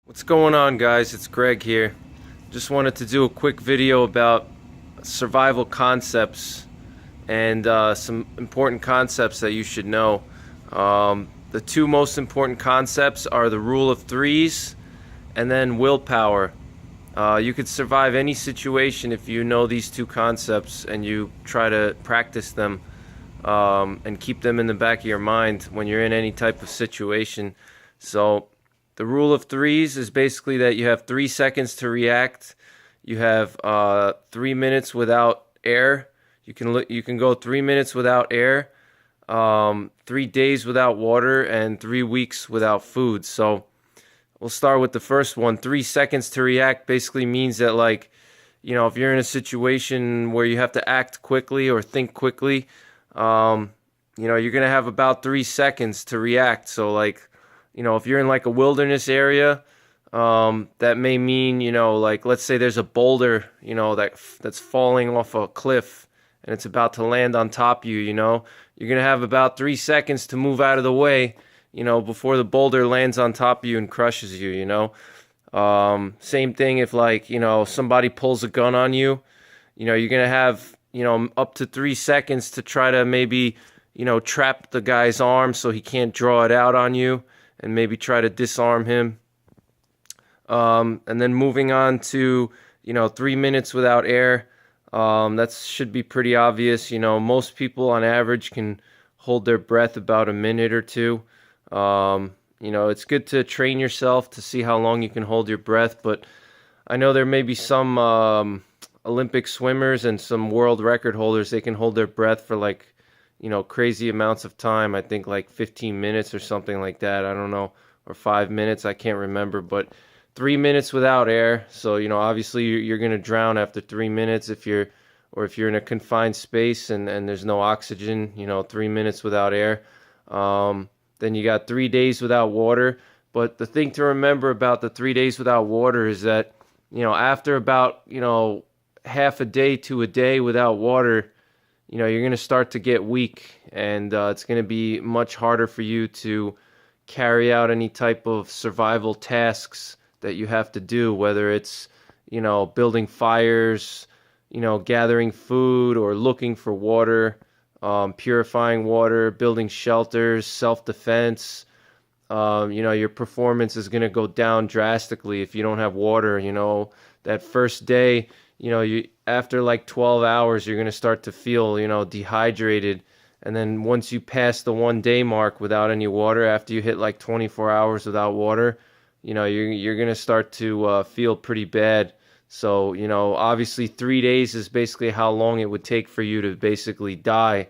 What's going on, guys? It's Greg here. Just wanted to do a quick video about survival concepts and some important concepts that you should know. The two most important concepts are the rule of threes and then willpower. You could survive any situation if you know these two concepts and you try to practice them and keep them in the back of your mind when you're in any type of situation. So the rule of threes is basically that you have 3 seconds to react. You have 3 minutes without air. You can go 3 minutes without air, 3 days without water, and 3 weeks without food. So we'll start with the first one. 3 seconds to react basically means that, like, if you're in a situation where you have to act quickly or think quickly, you're gonna have about 3 seconds to react. So, like, if you're in like a wilderness area, that may mean, like, let's say there's a boulder, that's falling off a cliff and it's about to land on top of you, you're going to have about 3 seconds to move out of the way, before the boulder lands on top of you and crushes you, Same thing if, like, somebody pulls a gun on you, you're going to have, up to 3 seconds to try to maybe, trap the guy's arm so he can't draw it out on you, and maybe try to disarm him. And then moving on to, 3 minutes without air. That should be pretty obvious. Most people on average can hold their breath about a minute or two. It's good to train yourself to see how long you can hold your breath, but I know there may be some Olympic swimmers and some world record holders. They can hold their breath for, like, crazy amounts of time. I think like 15 minutes or something like that. I don't know, or 5 minutes. I can't remember, but 3 minutes without air. So, obviously you're going to drown after 3 minutes if you're in a confined space and there's no oxygen, 3 minutes without air. Then you got 3 days without water. But the thing to remember about the 3 days without water is that, after about, half a day to a day without water, you're going to start to get weak, and it's going to be much harder for you to carry out any type of survival tasks that you have to do, whether it's, building fires, gathering food, or looking for water, purifying water, building shelters, self-defense. Your performance is going to go down drastically if you don't have water. That first day, after like 12 hours, you're going to start to feel, dehydrated. And then once you pass the 1 day mark without any water, after you hit like 24 hours without water, you're going to start to feel pretty bad. So, obviously 3 days is basically how long it would take for you to basically die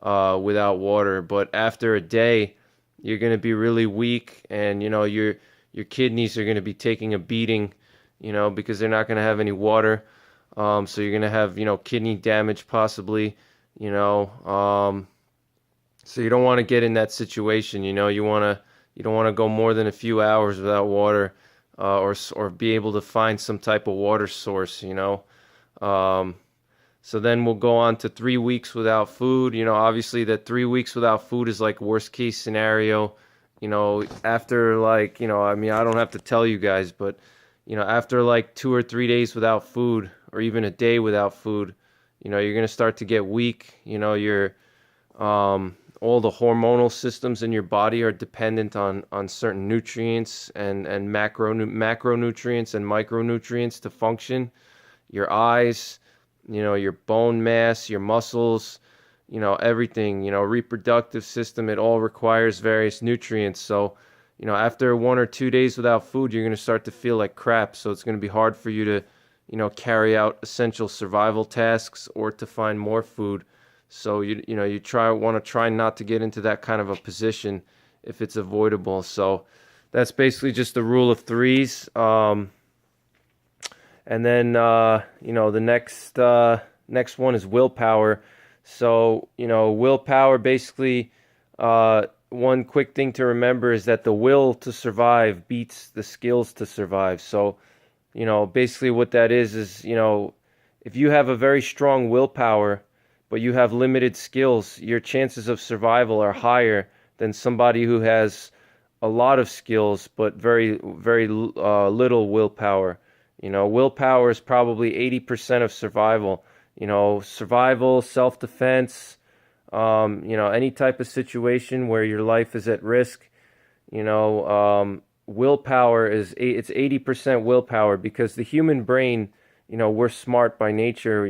without water. But after a day, you're going to be really weak, and, your kidneys are going to be taking a beating, because they're not going to have any water. So you're going to have, kidney damage possibly, so you don't want to get in that situation. You don't want to go more than a few hours without water, or be able to find some type of water source, So then we'll go on to 3 weeks without food. Obviously that 3 weeks without food is like worst case scenario. After, like, I mean, I don't have to tell you guys, but after like 2 or 3 days without food, or even a day without food, you're going to start to get weak. Your all the hormonal systems in your body are dependent on certain nutrients and macronutrients and micronutrients to function. Your eyes, your bone mass, your muscles, everything, reproductive system, it all requires various nutrients. So, after 1 or 2 days without food, you're going to start to feel like crap. So it's going to be hard for you to, carry out essential survival tasks or to find more food. So you want to try not to get into that kind of a position if it's avoidable. So that's basically just the rule of threes. And then the next one is willpower. So willpower basically, one quick thing to remember is that the will to survive beats the skills to survive. So basically what that is, if you have a very strong willpower, but you have limited skills, your chances of survival are higher than somebody who has a lot of skills, but very little willpower. Willpower is probably 80% of survival. Survival, self-defense, any type of situation where your life is at risk. Willpower it's 80% willpower, because the human brain, we're smart by nature.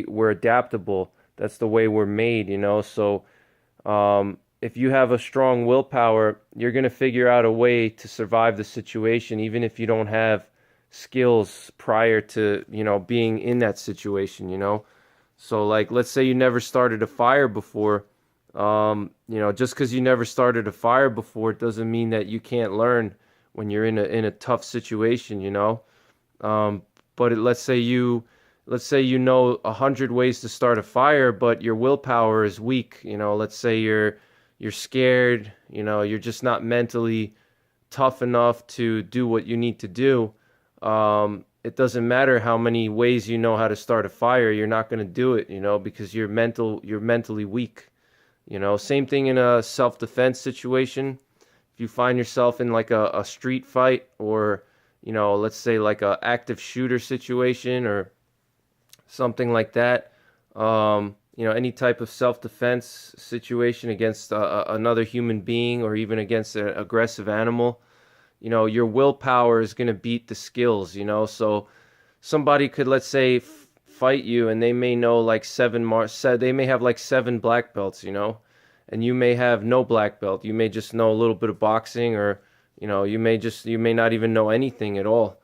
We're adaptable. That's the way we're made. So if you have a strong willpower, you're going to figure out a way to survive the situation, even if you don't have skills prior to, being in that situation. So, like, let's say you never started a fire before. Just because you never started a fire before, it doesn't mean that you can't learn when you're in a tough situation. But let's say you know 100 ways to start a fire, but your willpower is weak. Let's say you're scared. You're just not mentally tough enough to do what you need to do. It doesn't matter how many ways you know how to start a fire. You're not going to do it. Because you're mentally weak. Same thing in a self-defense situation. If you find yourself in like a street fight, or, let's say like a active shooter situation or something like that, any type of self-defense situation against another human being, or even against an aggressive animal, your willpower is going to beat the skills. So somebody could, let's say, fight you, and they may know like they may have like 7 black belts, and you may have no black belt. You may just know a little bit of boxing, or you may not even know anything at all.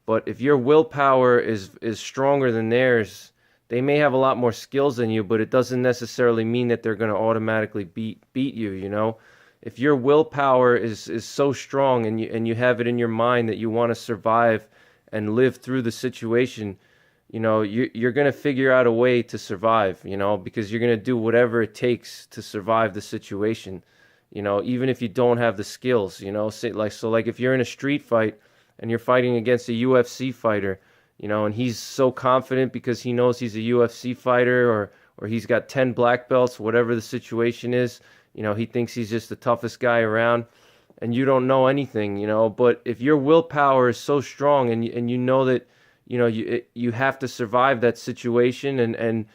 But if your willpower is stronger than theirs, they may have a lot more skills than you, but it doesn't necessarily mean that they're going to automatically beat you. If your willpower is so strong, and you have it in your mind that you want to survive and live through the situation, you're going to figure out a way to survive, because you're going to do whatever it takes to survive the situation, even if you don't have the skills. Like if you're in a street fight and you're fighting against a UFC fighter, and he's so confident because he knows he's a UFC fighter, or he's got 10 black belts, whatever the situation is, he thinks he's just the toughest guy around, and you don't know anything. But if your willpower is so strong, and you know that you have to survive that situation, and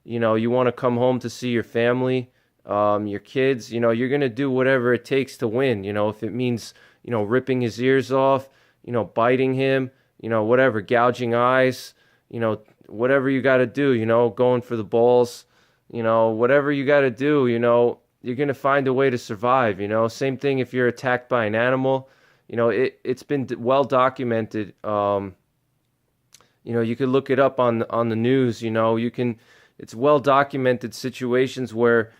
you want to come home to see your family, your kids, you're going to do whatever it takes to win. If it means ripping his ears off, biting him, whatever, gouging eyes, whatever you got to do, going for the balls, whatever you got to do, you're going to find a way to survive. Same thing if you're attacked by an animal. It's been well documented. You could look it up on the news. It's well documented situations where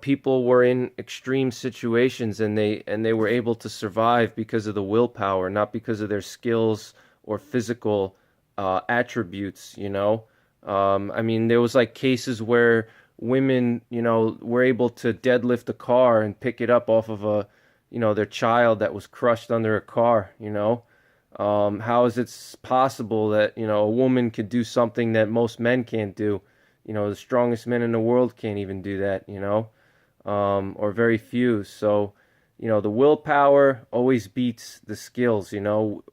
people were in extreme situations, and they were able to survive because of the willpower, not because of their skills or physical attributes. I mean, there was like cases where women were able to deadlift a car and pick it up off of their child that was crushed under a car. How is it possible that a woman could do something that most men can't do? The strongest men in the world can't even do that. Or very few. So the willpower always beats the skills.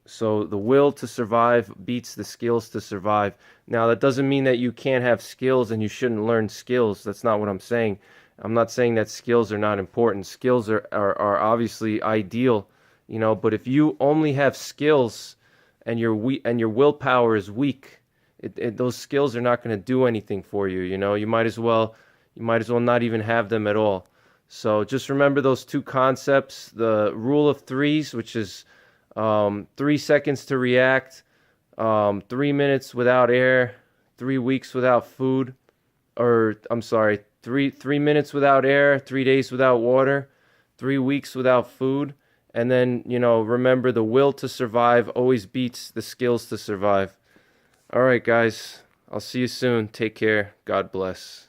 So the will to survive beats the skills to survive. Now, that doesn't mean that you can't have skills and you shouldn't learn skills. That's not what I'm saying. I'm not saying that skills are not important. Skills are obviously ideal. But if you only have skills and your willpower is weak, those skills are not going to do anything for you. You might as well not even have them at all. So just remember those 2 concepts: the rule of 3's, which is 3 seconds to react, 3 minutes without air, 3 weeks without food, or I'm sorry, 3 minutes without air, 3 days without water, 3 weeks without food. And then, remember, the will to survive always beats the skills to survive. All right, guys. I'll see you soon. Take care. God bless.